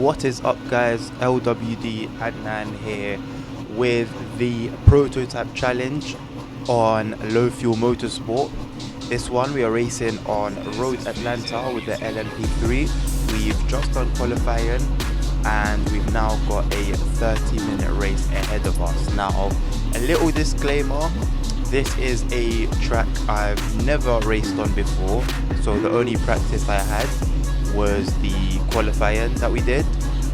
What is up, guys? LWD Adnan here with the prototype challenge on low fuel motorsport. This one we are racing on Road Atlanta with the LMP3. We've just done qualifying and we've now got a 30-minute race ahead of us. Now, a little disclaimer, this is a track I've never raced on before, so the only practice I had was the qualifying that we did,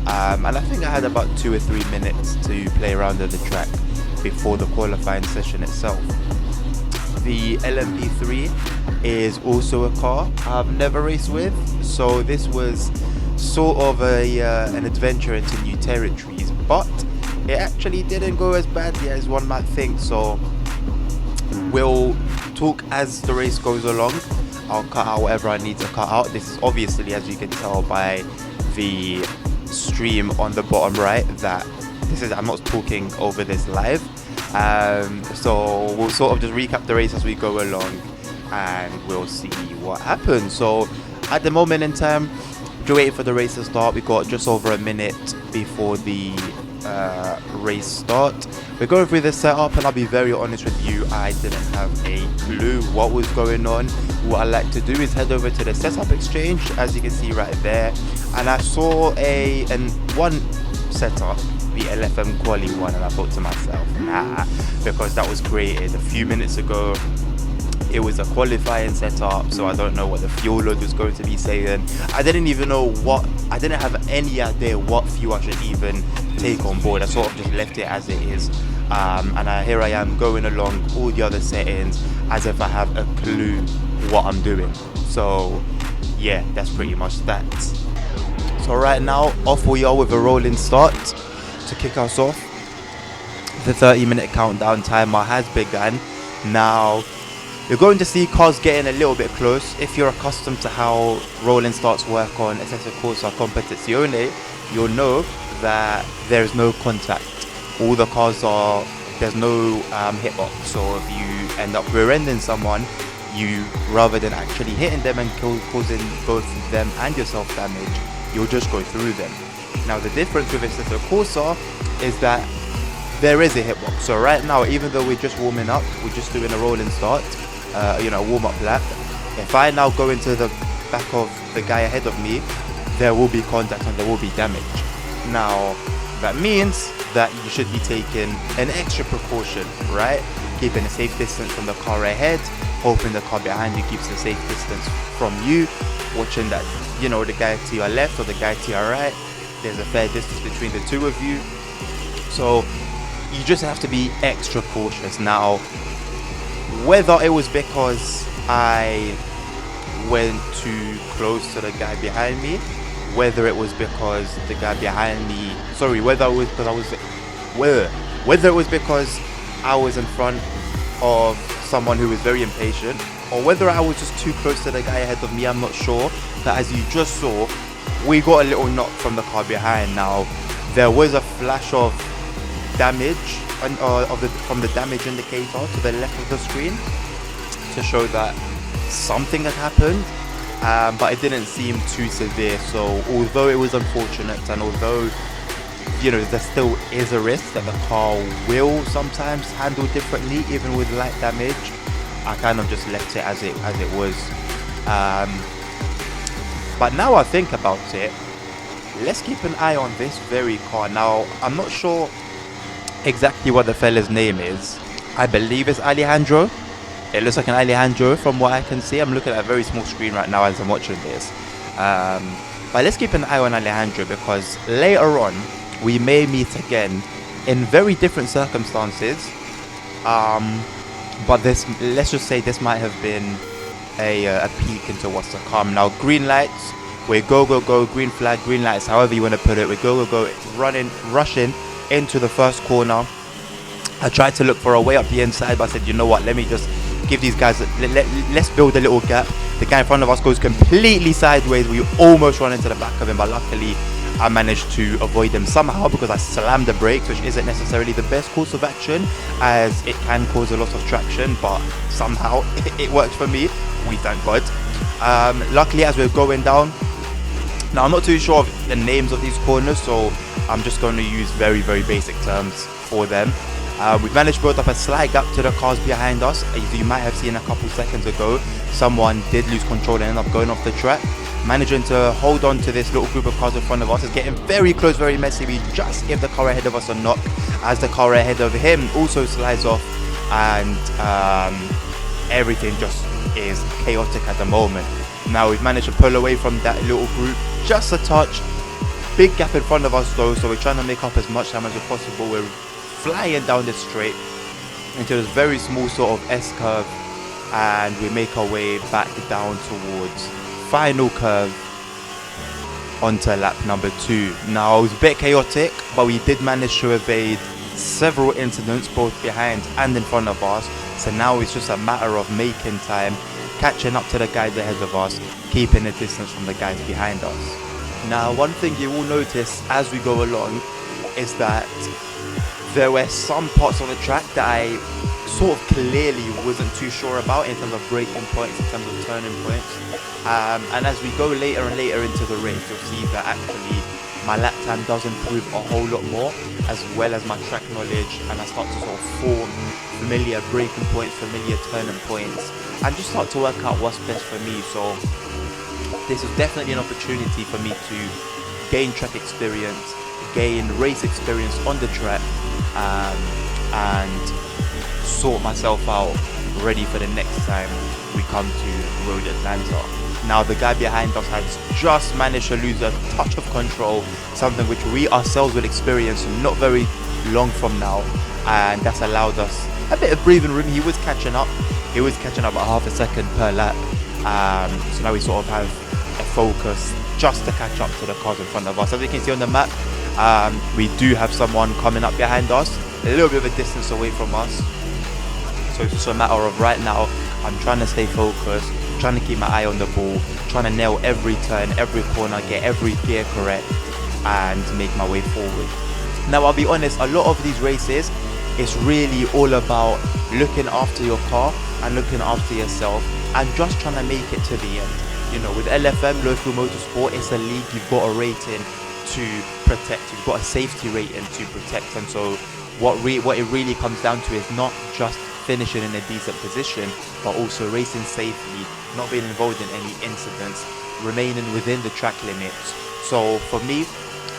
and I think I had about 2 or 3 minutes to play around on the track before the qualifying session itself. The LMP3 is also a car I've never raced with, so this was sort of an adventure into new territories, but it actually didn't go as badly as one might think. So we'll talk as the race goes along. I'll cut out whatever I need to cut out. This is obviously, as you can tell by the stream on the bottom right, that I'm not talking over this live. So we'll sort of just recap the race as we go along and we'll see what happens. So at the moment in time, we're waiting for the race to start. We got just over a minute before the race start. We're going through the setup, and I'll be very honest with you, I didn't have a clue what was going on. What I like to do is head over to the setup exchange, as you can see right there, and I saw one setup, the LFM quali one, and I thought to myself, nah, because that was created a few minutes ago. It was a qualifying setup, so I don't know what the fuel load was going to be saying. I didn't have any idea what fuel I should even take on board. I sort of just left it as it is, and here I am going along all the other settings as if I have a clue what I'm doing. So yeah, that's pretty much that. So right now, off we are with a rolling start to kick us off. The 30-minute countdown timer has begun. Now you're going to see cars getting a little bit close. If you're accustomed to how rolling starts work on Ss Corsa Competizione, you'll know that there's no contact. All the cars there's no hitbox. So if you end up rear-ending someone, you, rather than actually hitting them and causing both them and yourself damage, you'll just go through them. Now the difference with Ss Corsa is that there is a hitbox. So right now, even though we're just warming up, we're just doing a rolling start, warm-up lap. If I now go into the back of the guy ahead of me, there will be contact and there will be damage. Now that means that you should be taking an extra precaution, right? Keeping a safe distance from the car ahead, hoping the car behind you keeps a safe distance from you, watching that, the guy to your left or the guy to your right, there's a fair distance between the two of you. So you just have to be extra cautious. Now, whether it was because I went too close to the guy behind me, whether it was because the guy behind me, whether it was because I was in front of someone who was very impatient, or whether I was just too close to the guy ahead of me, I'm not sure. But as you just saw, we got a little knock from the car behind. Now, there was a flash of damage from the damage indicator to the left of the screen to show that something had happened, but it didn't seem too severe. So although it was unfortunate, and although there still is a risk that the car will sometimes handle differently even with light damage, I kind of just left it as it was. But now I think about it, let's keep an eye on this very car. Now, I'm not sure exactly what the fella's name is. I believe it's Alejandro. It looks like an Alejandro from what I can see. I'm looking at a very small screen right now as I'm watching this. But let's keep an eye on Alejandro, because later on we may meet again in very different circumstances. But let's just say this might have been a peek into what's to come. Now, green lights, we go, green flag, green lights, however you want to put it. We go, rushing into the first corner. I tried to look for a way up the inside, but I said, you know what, let me just give these guys, let's build a little gap. The guy in front of us goes completely sideways. We almost run into the back of him, but luckily I managed to avoid him somehow because I slammed the brakes, which isn't necessarily the best course of action, as it can cause a lot of traction, but somehow it worked for me. We thank God. Luckily, as we're going down, Now, I'm not too sure of the names of these corners, so I'm just going to use very, very basic terms for them. We've managed to build up a slight gap to the cars behind us. As you might have seen a couple seconds ago, someone did lose control and end up going off the track. Managing to hold on to this little group of cars in front of us. Is getting very close, very messy. We just give the car ahead of us a knock as the car ahead of him also slides off, and everything just is chaotic at the moment. Now we've managed to pull away from that little group just a touch. Big gap in front of us though, so we're trying to make up as much time as possible. We're flying down this straight into this very small sort of S curve, and we make our way back down towards final curve onto lap number 2. Now it was a bit chaotic, but we did manage to evade several incidents both behind and in front of us. So now it's just a matter of making time, catching up to the guys ahead of us, keeping a distance from the guys behind us. Now, one thing you will notice as we go along is that there were some parts of the track that I sort of clearly wasn't too sure about in terms of braking points, in terms of turning points. And as we go later and later into the race, you'll see that actually my lap time does improve a whole lot more, as well as my track knowledge, and I start to sort of form familiar braking points, familiar turning points, and just start to work out what's best for me. So this is definitely an opportunity for me to gain track experience, gain race experience on the track, and sort myself out ready for the next time we come to Road Atlanta. Now the guy behind us has just managed to lose a touch of control, something which we ourselves will experience not very long from now, and that's allowed us a bit of breathing room. He was catching up at half a second per lap, so now we sort of have a focus just to catch up to the cars in front of us. As you can see on the map, we do have someone coming up behind us, a little bit of a distance away from us. So it's just a matter of right now, I'm trying to stay focused, trying to keep my eye on the ball, trying to nail every turn, every corner, get every gear correct, and make my way forward. Now I'll be honest, a lot of these races, it's really all about looking after your car and looking after yourself and just trying to make it to the end. You know, with LFM, Low Fuel Motorsport, it's a league, you've got a rating to protect, you've got a safety rating to protect, and so what it really comes down to is not just finishing in a decent position, but also racing safely, not being involved in any incidents, remaining within the track limits. So for me,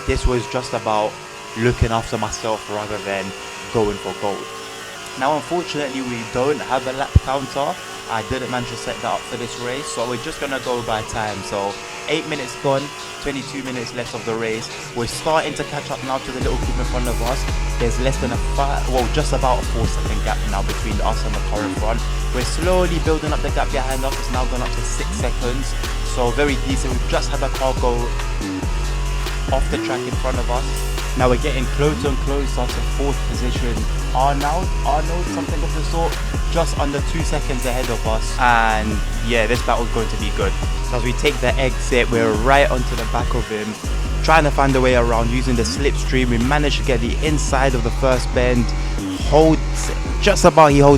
this was just about looking after myself rather than going for gold. Now unfortunately we don't have a lap counter. I didn't manage to set that up for this race, so we're just gonna go by time. So 8 minutes gone, 22 minutes left of the race. We're starting to catch up now to the little group in front of us. There's less than just about a 4-second gap now between us and the car in front. We're slowly building up the gap behind us. It's now gone up to 6 seconds, so very decent. We've just had the car go off the track in front of us. Now we're getting closer and closer to 4th position. Arnold, something of the sort, just under 2 seconds ahead of us. And yeah, this battle's going to be good. So as we take the exit, we're right onto the back of him, trying to find a way around using the slipstream. We managed to get the inside of the first bend,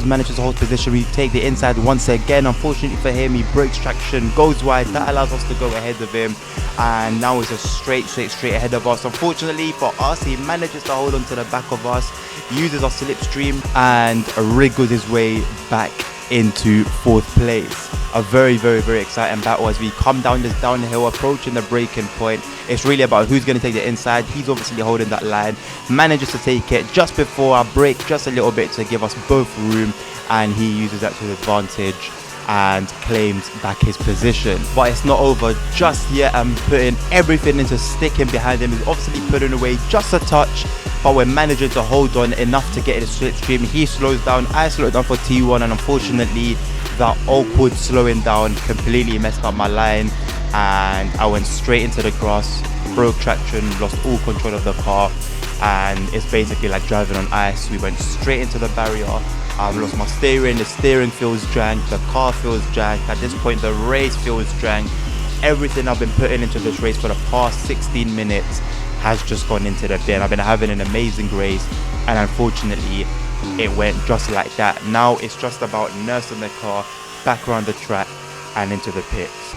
manages to hold position. We take the inside once again. Unfortunately for him, he breaks traction, goes wide. That allows us to go ahead of him, and now it's a straight ahead of us. Unfortunately for us, he manages to hold on to the back of us, uses our slipstream, and wriggles his way back into 4th place. A very, very, very exciting battle as we come down this downhill, approaching the braking point. It's really about who's going to take the inside. He's obviously holding that line, manages to take it just before I brake just a little bit to give us both room, and he uses that to his advantage and claims back his position. But it's not over just yet. I'm putting everything into sticking behind him. He's obviously putting away just a touch, but we're managing to hold on enough to get in the slipstream. He slows down, I slow down for T1, and unfortunately that awkward slowing down completely messed up my line, and I went straight into the grass, broke traction, lost all control of the car, and it's basically like driving on ice. We went straight into the barrier. I've lost my steering, the steering feels dranked, the car feels dranked. At this point the race feels dranked. Everything I've been putting into this race for the past 16 minutes has just gone into the bin. I've been having an amazing race, and unfortunately it went just like that. Now it's just about nursing the car back around the track and into the pits.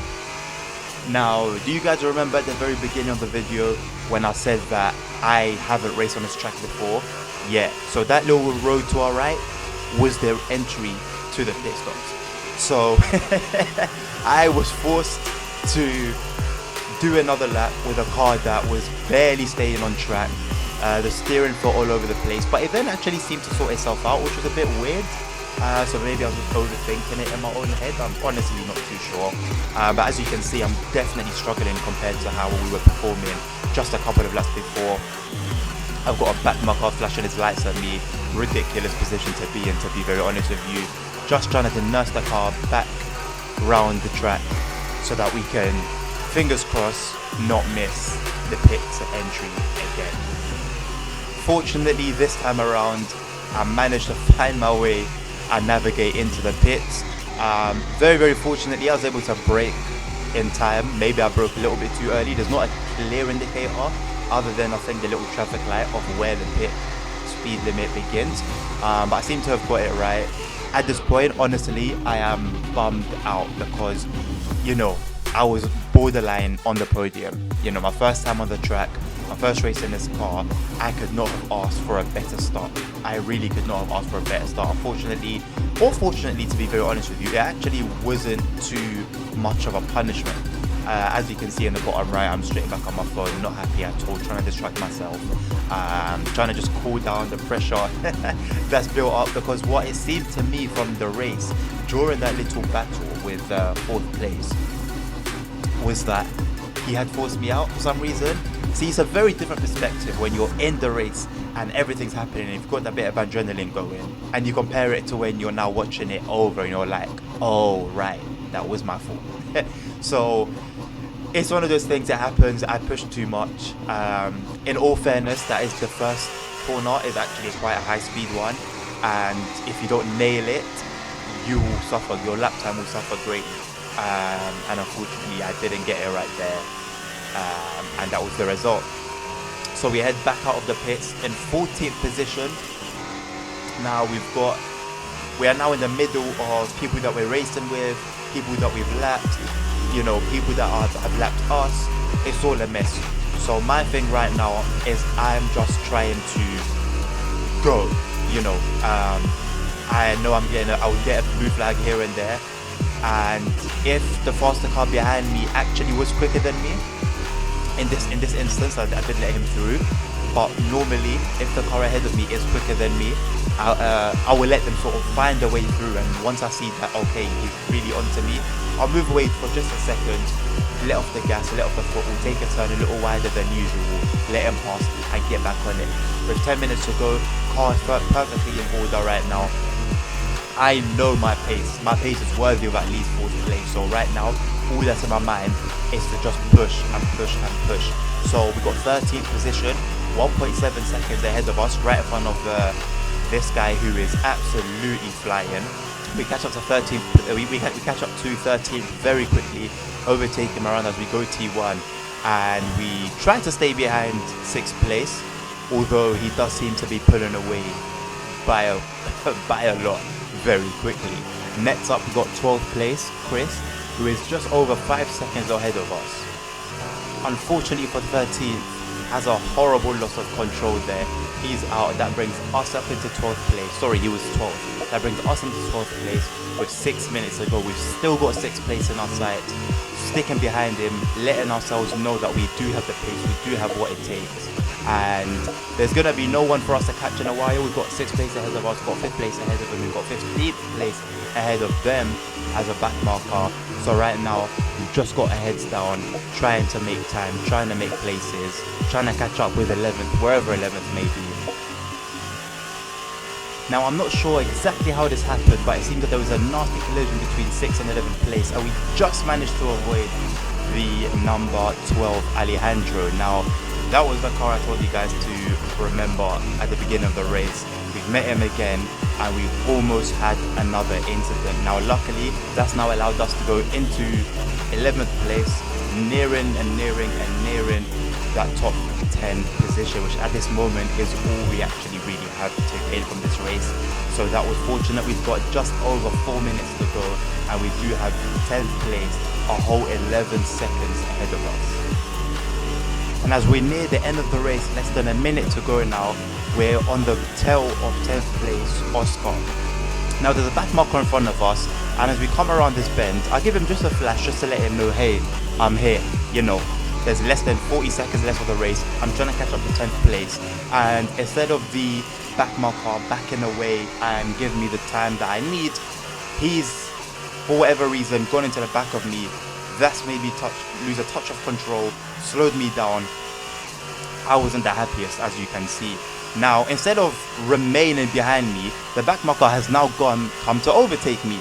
Now, do you guys remember at the very beginning of the video when I said that I haven't raced on this track before? Yeah, so that little road to our right was their entry to the pit stops. So I was forced to do another lap with a car that was barely staying on track. The steering felt all over the place, but it then actually seemed to sort itself out, which was a bit weird. So maybe I was just overthinking it in my own head. I'm honestly not too sure. But as you can see, I'm definitely struggling compared to how we were performing just a couple of laps before. I've got a back marker flashing his lights at me. Ridiculous position to be in, to be very honest with you. Just trying to nurse the car back round the track so that we can, fingers crossed, not miss the pits entry again. Fortunately, this time around, I managed to find my way and navigate into the pits. Very fortunately, I was able to brake in time. Maybe I broke a little bit too early. There's not a clear indicator other than I think the little traffic light of where the pit speed limit begins, but I seem to have got it right. At this point, honestly, I am bummed out because, you know, I was borderline on the podium. You know, my first time on the track, my first race in this car, I could not have asked for a better start. I really could not have asked for a better start. Unfortunately, or fortunately, to be very honest with you, it actually wasn't too much of a punishment. As you can see in the bottom right, I'm straight back on my phone, not happy at all, trying to distract myself, trying to just cool down the pressure that's built up, because what it seemed to me from the race during that little battle with fourth place was that he had forced me out for some reason. See, it's a very different perspective when you're in the race and everything's happening and you've got that bit of adrenaline going, and you compare it to when you're now watching it over and you're like, oh right, that was my fault. So it's one of those things that happens. I pushed too much. In all fairness, that is the first corner, is actually quite a high speed one, and if you don't nail it, you will suffer, your lap time will suffer greatly. And unfortunately I didn't get it right there, and that was the result. So we head back out of the pits in 14th position. Now we are now in the middle of people that we're racing with, people that we've lapped, you know, people that have lapped us. It's all a mess. So my thing right now is I'm just trying to go, you know. I know I'll get a blue flag here and there, and if the faster car behind me actually was quicker than me, in this instance I did let him through, but normally if the car ahead of me is quicker than me, I will let them sort of find a way through, and once I see that okay, he's really onto me, I'll move away for just a second, let off the gas, let off the throttle, take a turn a little wider than usual, let him pass and get back on it. With 10 minutes to go, car is perfectly in order right now. I know my pace is worthy of at least 4th place, so right now all that's in my mind is to just push and push and push. So we got 13th position, 1.7 seconds ahead of us, right in front of this guy who is absolutely flying. We catch up to 13th, we catch up to 13th very quickly, overtake him around as we go T1, and we try to stay behind 6th place, although he does seem to be pulling away by a lot very quickly. Next up we got 12th place, Chris, who is just over 5 seconds ahead of us. Unfortunately for 13th, has a horrible loss of control there. He's out. That brings us up into 12th place. Sorry, he was 12th. That brings us into 12th place with 6 minutes to go. We've still got 6th place in our sight. Sticking behind him, letting ourselves know that we do have the pace, we do have what it takes. And there's going to be no one for us to catch in a while. We've got 6th place ahead of us, we've got 5th place ahead of them, we've got 15th place ahead of them as a back marker. So right now, we've just got our heads down, trying to make time, trying to make places, trying to catch up with 11th, wherever 11th may be. Now I'm not sure exactly how this happened, but it seemed that there was a nasty collision between 6th and 11th place, and we just managed to avoid the number 12 Alejandro. Now that was the car I told you guys to remember at the beginning of the race. We've met him again and we've almost had another incident. Now luckily that's now allowed us to go into 11th place, nearing that top 10 position, which at this moment is all we actually really have to gain from this race. So that was fortunate. We've got just over 4 minutes to go and we do have 10th place a whole 11 seconds ahead of us. And as we near the end of the race, less than a minute to go now, we're on the tail of 10th place Oscar. Now there's a back marker in front of us, and as we come around this bend, I give him just a flash just to let him know, hey, I'm here, you know. There's less than 40 seconds left of the race. I'm trying to catch up to 10th place, and instead of the back marker backing away and giving me the time that I need, he's, for whatever reason, gone into the back of me. That's made me lose a touch of control, slowed me down. I wasn't the happiest, as you can see. Now, instead of remaining behind me, the back marker has now come to overtake me.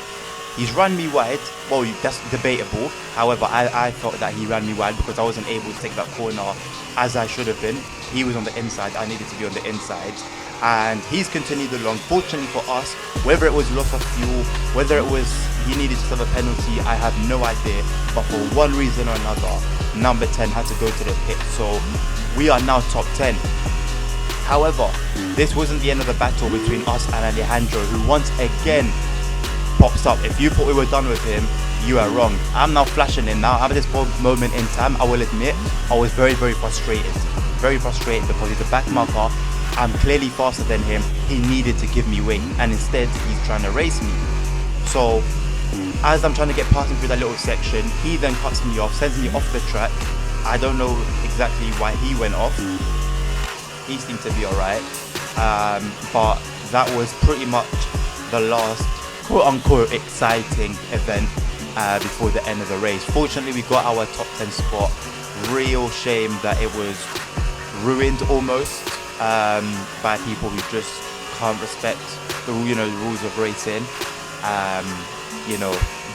He's run me wide. Well, that's debatable. However, I felt that he ran me wide because I wasn't able to take that corner as I should have been. He was on the inside. I needed to be on the inside. And he's continued along. Fortunately for us, whether it was loss of fuel, whether it was he needed to serve a penalty, I have no idea. But for one reason or another, number 10 had to go to the pit. So we are now top 10. However, this wasn't the end of the battle between us and Alejandro, who once again pops up. If you thought we were done with him, you are wrong. I'm now flashing in now. At this moment in time, I will admit, I was very, very frustrated. Very frustrated because he's a back marker. I'm clearly faster than him. He needed to give me weight, and instead he's trying to race me. So as I'm trying to get past him through that little section, he then cuts me off, sends me off the track. I don't know exactly why he went off. He seemed to be alright, but that was pretty much the last quote-unquote exciting event before the end of the race. Fortunately, we got our top 10 spot. Real shame that it was ruined almost by people who just can't respect the rules of racing.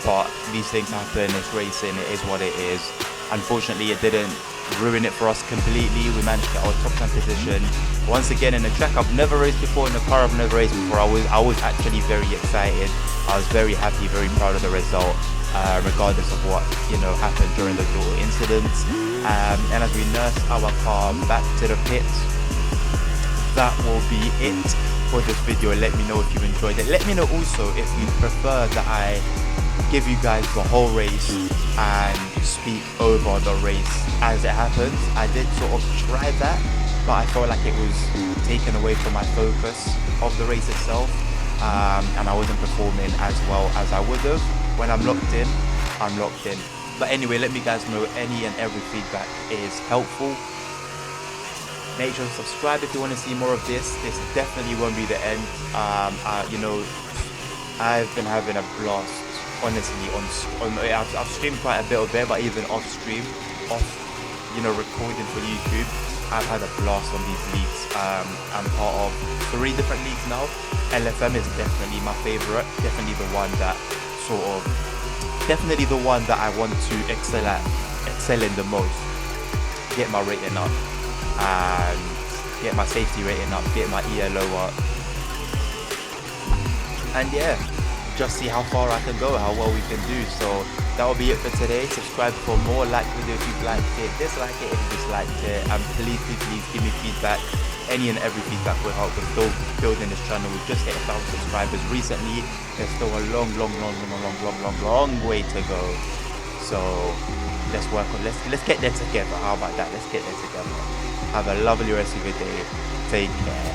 But these things happen. It's racing. It is what it is. Unfortunately, it didn't ruin it for us completely. We managed to get our top 10 position once again in a track I've never raced before, in a car I've never raced before. I was actually very excited. I was very happy, very proud of the result, regardless of what happened during those little incidents. And as we nurse our car back to the pits, that will be it for this video. Let me know if you enjoyed it. Let me know also if you prefer that I give you guys the whole race and speak over the race as it happens. I did sort of try that, but I felt like it was taken away from my focus of the race itself, and I wasn't performing as well as I would have. When I'm locked in, I'm locked in. But anyway, let me guys know any and every feedback is helpful. Make sure to subscribe if you want to see more of this. This definitely won't be the end. I've been having a blast, honestly. I've streamed quite a bit of it, but even off stream, recording for YouTube, I've had a blast on these leagues. I'm part of 3 different leagues now. LFM is definitely my favorite. Definitely the one that I want to excel in the most. Get my rating up, and get my safety rating up, get my ELO up, and yeah, just see how far I can go, how well we can do. So that will be it for today. Subscribe for more. Like the video if you liked it, dislike it if you disliked it, and please give me feedback. Any and every feedback will help. We're still building this channel. We've just hit 1,000 subscribers recently. There's still a long way to go. So let's work on, let's get there together. How about that? Let's get there together. Have a lovely rest of your day. Take care.